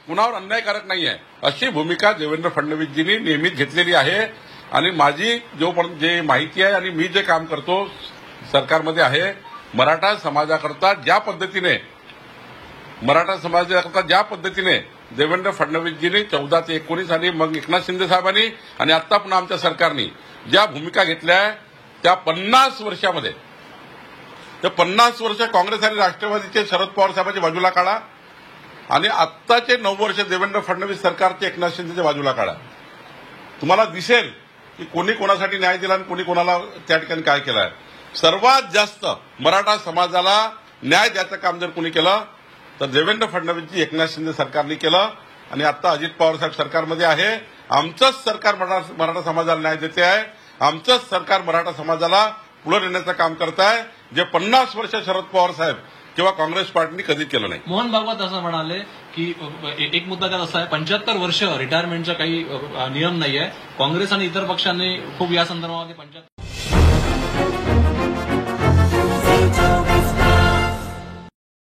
कुणावर अन्यायकारक नाही आहे अशी भूमिका देवेंद्र फडणवीसजींनी नेहमीच घेतलेली आहे। आणि माझी जोपर्यंत जे माहिती आहे आणि मी जे काम करतो सरकारमध्ये आहे, मराठा समाजाकरता ज्या पद्धतीने देवेंद्र फडणवीसजींनी 14 ते 19 आणि मग एकनाथ शिंदे साहेबांनी आणि आता पुन्हा आमच्या सरकारने ज्या भूमिका घेतल्या आहे त्या 50 वर्षामध्ये, ते 50 वर्ष काँग्रेस आणि राष्ट्रवादीचे शरद पवार साहेबांच्या बाजूला काढा आणि आत्ताचे 9 वर्ष देवेंद्र फडणवीस सरकारचे एकनाथ शिंदेच्या बाजूला काढा, तुम्हाला दिसेल की कोणी कोणासाठी न्याय दिला आणि कोणी कोणाला त्या ठिकाणी काय केलं आहे। सर्वात जास्त मराठा समाजाला न्याय द्यायचं काम जर कोणी केलं तर देवेंद्र फडणवीसजी एकनाथ शिंदे सरकारने केलं आणि आता अजित पवार साहेब सरकारमध्ये आहे। आमचंच सरकार मराठा समाजाला न्याय देते आहे, आमचंच सरकार मराठा समाजाला पुढे नेण्याचं काम करत आहे, जे 50 वर्ष शरद पवार साहेब किंवा काँग्रेस पार्टीने कधी केलं नाही। मोहन भागवत असं म्हणाले की एक मुद्दा त्यात असा आहे, 75 वर्ष रिटायरमेंटचा काही नियम नाहीये, काँग्रेस आणि इतर पक्षांनी खूप या संदर्भामध्ये 75